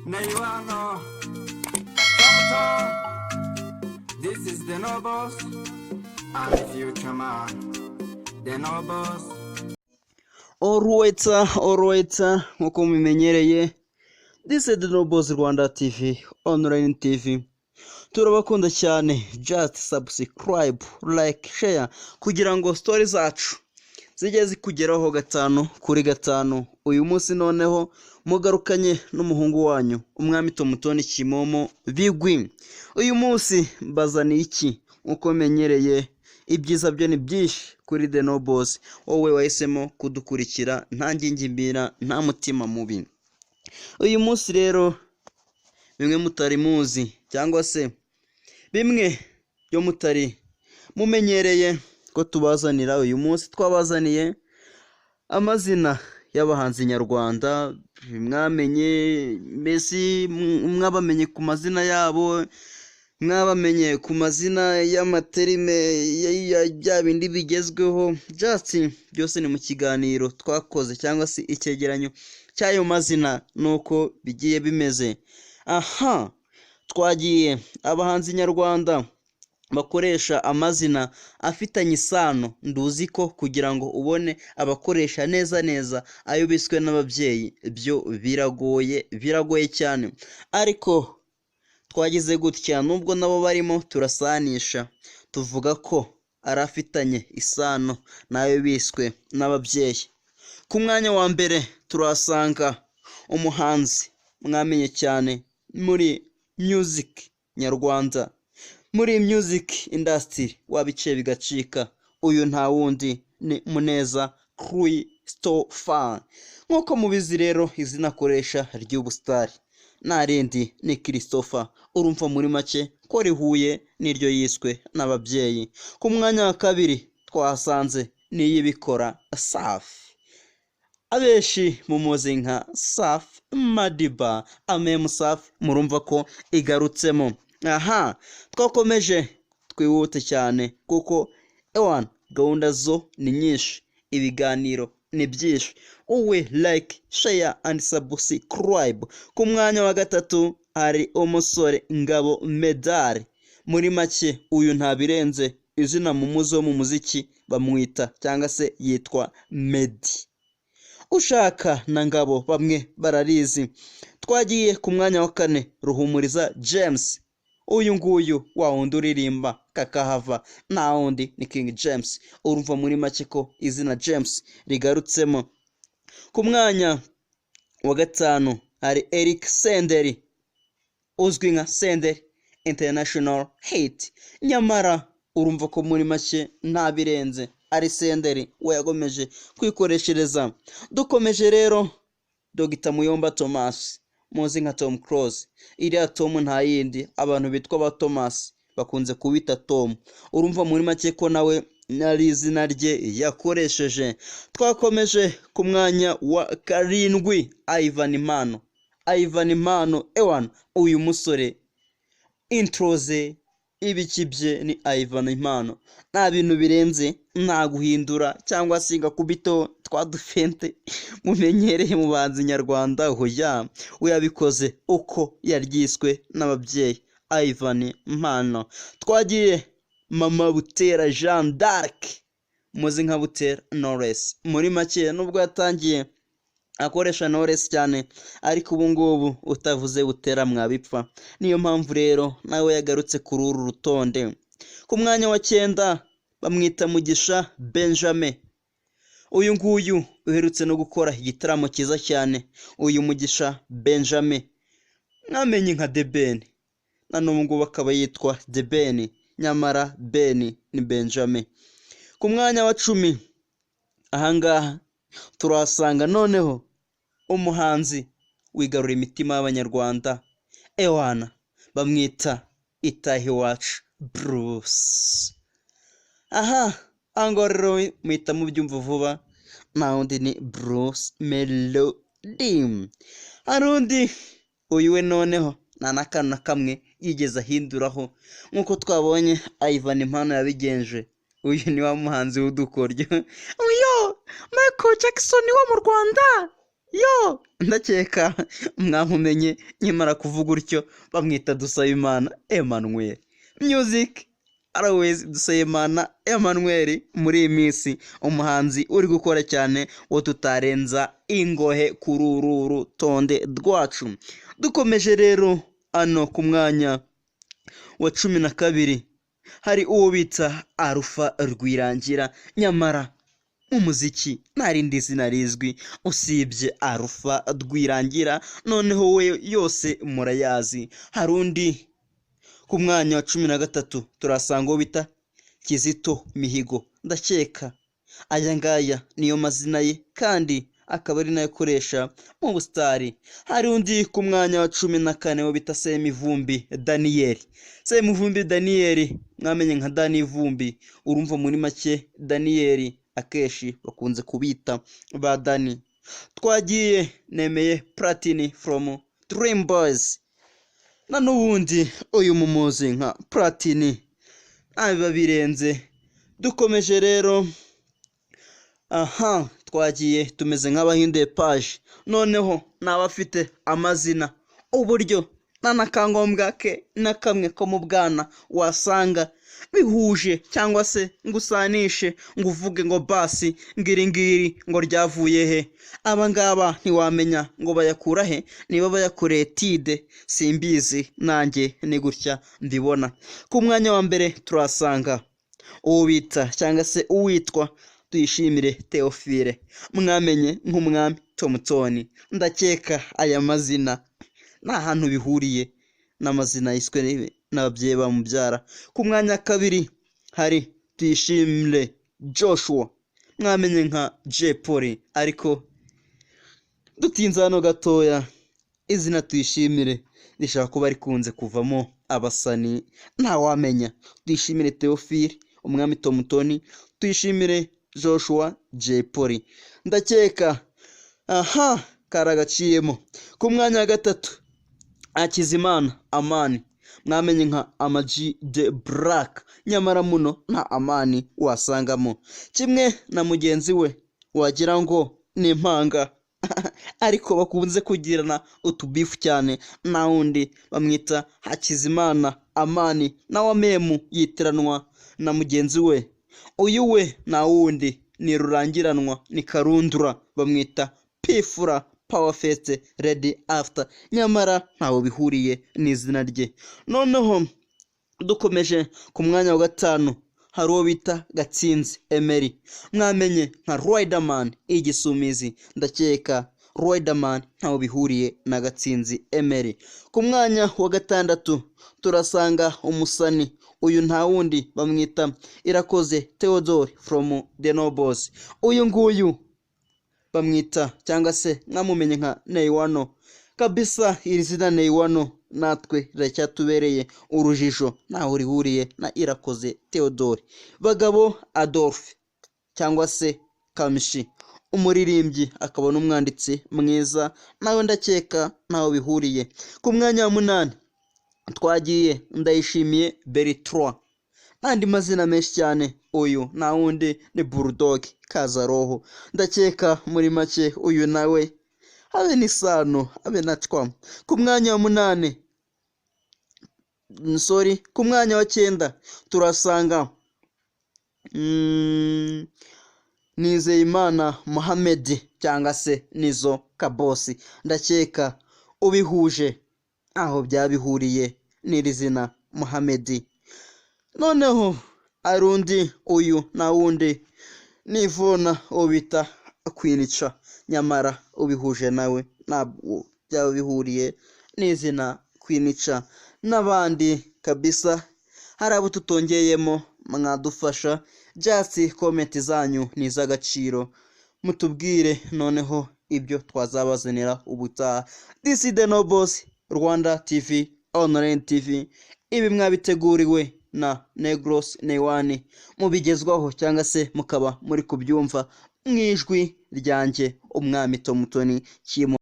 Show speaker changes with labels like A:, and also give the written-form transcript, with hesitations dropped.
A: Neiwano, this is the Nobos. I'm the future man, the Nobos.
B: Alright, nkuko mubimenyereye, this is the Nobos Rwanda TV, online TV. Turabakunda cyane, just subscribe, like, share, kugira ngo story zacu zijye zikugeraho gatanu kuri gatanu. Uyu munsi noneho mugarukanye n'umuhungu wanyu umwami Tomutoni Kimomo Bigwi. Uyu munsi bazaniye iki? Uko menyereye, ibyiza byo ni byinshi kuri The Nobos. Wowe wahisemo kudukurikira nta ngingimira, nta mutima mubi. Uyu munsi rero bimwe mutari muzi cyangwa se bimwe byo mutari mumenyereye ko tubazanira, uyu munsi twabazaniye amazina y'abahanzi nyarwanda mwamenye, mbese mwabamenye ku mazina yabo, mwabamenye ku mazina y'amaterime bya bindi bigezweho. Just byose ni mu kiganiro twakoze cyangwa se icyegeranyo cy'ayo mazina nuko bigiye bimeze. Aha, twagiye abahanzi nyarwanda bakoresha amazina afitanye isano. Nduzi ko kugira ngo ubone abakoresha neza ayo biswe n'ababyeyi byo biragoye cyane, ariko twagize gutya nubwo nabo barimo turasanisha, tuvuga ko ari afitanye isano n'ayo biswe n'ababyeyi. Ku mwanya wa mbere turasanga umuhanzi mwamenye cyane muri music nyarwanda, muri music industry wabice bigacika. Uyu nta wundi ni Muneza Christopher. Nkuko mubizi rero, izina akoresha ry'ubustari nta rindi ni Christopher. Urumva muri make ko rihuye n'iryo yiswe n'ababyeyi. Ku mwanya wa kabiri twahasanze niyibikora Safi, abenshi mumuzi nka Safi Madiba, Amemu Safi, murumva ko igarutsemo. Aha, twakomeje twihute cyane kuko gahunda zo ni nyinshi, ibiganiro ni byinshi. Uwe like, share and subscribe. Ku mwanya wa gatatu hari umusore Ngabo Medal. Muri make uyu ntabirenze, izina mumuzi wo mu muziki bamwita cyangwa se yitwa Medi. Ushaka na Ngabo bamwe bararizi. Twagiye ku mwanya wa kane Ruhumuriza James. Uyu nguyu wa wundi uririmba kakahava, nta wundi ni King James. Urumva muri make ko izina James rigarutsemo. Ku mwanya wa gatanu hari Eric Senderi, uzwi nka Senderi International Hit. Nyamara urumva ko muri make nta birenze, ari Senderi we yagomeje kwikoreshereza. Dukomeje rero Dr. Muyomba Thomas, muzi nka Tom Close. Iriya Tom nta yindi, abantu bitwa ba Thomas bakunze kubita Tom. Urumva muri make ko nawe nari izina rye yakoresheje. Twakomeje ku mwanya wa karindwi Ivan Impano. Uyu musore introze ibikibye ni Ivan Impano, nta bintu birenze, nta guhindura cyangwa se ngakubito twadufente mumenyereye mu banzi nyarwanda. Hoya we yabikoze uko yaryiswe n'ababyeyi, Ivan Impano. Twagiye Mama Butera Jean d'Arc, muzi nka Butera Knowless. Muri make nubwo yatangiye akoresha Knowless cyane, ariko ubu ngubu utavuze Butera mwabipfa. Niyo mpamvu rero nawe yagarutse kuri uru rutonde. Ku mwanya wa 9 bamwita Mugisha Benjamin. Uyu nguyu uherutse no gukora igitaramo cyiza cyane. Uyu Mugisha Benjamin mwamenye nka The Ben, na n'ubu ngubu akaba yitwa The Ben, nyamara Ben ni Benjamin. Ku mwanya wa 10 ahangaha turasanga noneho umuhanzi wigarura imitima y'abanyarwanda, bamwita Itahiwacu Bruce. Aha, angorero muhita mubyumva vuba, nta wundi ni Bruce Melody. Harundi uyu we noneho nta n'akantu na kamwe yigeze ahinduraho, nk'uko twabonye Ivan Impano yabigenje. Uyu ni wa muhanzi w'udukoryo, uyo Michael Jackson wo mu Rwanda. yo ndakeka mwamumenye nyamara kuvuga utyo bamwita Dusabimana Emmanuel. Music always Dusabimana Emmanuel muri iyi minsi umuhanzi uri gukora cyane wo tutarenza ingohe kuri uru rutonde rwacu. Dukomeje rero ano ku mwanya wa 12 hari uwo bita Alpha Rwirangira, nyamara umuziki nta rindi zina rizwi usibye Alpha Rwirangira, noneho we yose murayazi. Hari undi ku mwanya wa 13 turasanga uwo bita Kizito Mihigo, ndakeka aya ngaya niyo mazina ye kandi akaba ari nayo akoresha mu busitari. Hari undi ku mwanya wa 14 wo bita Semivumbi Daniel. Semivumbi Daniel mwamenye nka Dani Vumbi, urumva muri make Daniel akeshi bakunze kubita ba Dani. Twagiye Nemeye Platini from Dream Boys, na n'ubundi uyu mumuzi nka Platini abiba birenze. Dukomeje rero twagiye tumeze nk'abahinduye page, noneho n'abafite amazina uburyo n'anakangombwa ke na kamwe ko mu bwana wasanga bihuje, cyangwa se ngusanishe ngo uvuge ngo basi ngiri ngo ryavuye he. Aba ngaba ntiwamenya ngo bayakura he, niba bayakoreye tide simbizi, nanjye ni gutya ndibona. Ku mwanya wa mbere turasanga uwo bita cyangwa se uwitwa Tuyishimire Theophile, mwamenye nk'umwami Tomutoni. Ndakeka aya mazina nta hantu bihuriye n'amazina yiswe n'ababyeyi bamubyara. Ku mwanya kabiri hari Tuyishimire Joshua, mwamenye nka Jay Polly, ariko dutinze hano gatoya izina Tuyishimire rishaka kuba rikunze kuvamo abasani ntawamenya. Tuyishimire Theophile umwami Tomutoni, Tuyishimire Joshua, Jay Polly, ndakeka karagaciyemo. Ku mwanya wa gatatu Hakizimana Amani, mwamenye nka Ama-G The Black, nyamara muno nta Amani wasangamo, kimwe na mugenzi we wagira ngo ni impanga ariko bakunze kugirana utubifu cyane, na wundi bamwita Hakizimana Amani, nawe memu yitiranwa na mugenzi we. Uyu we na wundi ni rurangiranwa, ni karundura, bamwita Pfura Powerfest Ready After, nyamara ntaho bihuriye n'izina rye. Noneho dukomeje ku mwanya wa gatanu hari uwo bita Gatsinzi Emery, mwamenye nka Riderman Igisumizi, ndakeka Riderman ntaho bihuriye na Gatsinzi Emery. Ku mwanya wa gatandatu turasanga umusani, uyu nta wundi bamwita Irakoze Theodore from The Nobles. Uyu nguyu bamwita cyangwa se mwamumenye nka Neiwano kabisa. Iri zina Neiwano natwe riracyatubereye urujijo, ntaho rihuriye na Irakoze Theodore. Bagabo Adolphe cyangwa se Kamishi, umuririmbyi akaba n'umwanditsi mwiza, nawe ndakeka ntaho bihuriye. Ku mwanya wa 8 twagiye Ndayishimiye Bertrand, andi mazina menshi cyane. Uyu na wundi ni Bulldog Kazaroho, ndakeka muri make uyu nawe habe n'isano habe nacwa. Ku mwanya wa 8 ku mwanya wa 9 turasanga Nizeyimana Mohamed cyangwa se Nizo Kabosi, ndakeka ubihuje aho byabihuriye n'iri zina Mohamed. Noneho arundi uyu na wundi nivona ubita Kwinica, nyamara ubihuje nawe ntabwo byaba bihuriye n'izina Kwinica. N'abandi kabisa hari abo tutongeyemo, mwadufasha just comment zanyu ni iz'agaciro, mutubwire noneho ibyo twazabazanira ubutaha. This is The Nobles Rwanda TV Online TV, ibi mwabiteguriwe na Negros Newani, mubigezwaho cyangwa se mukaba muri kubyumva mwijwi ryanjye umwami Tomutoni Kimo.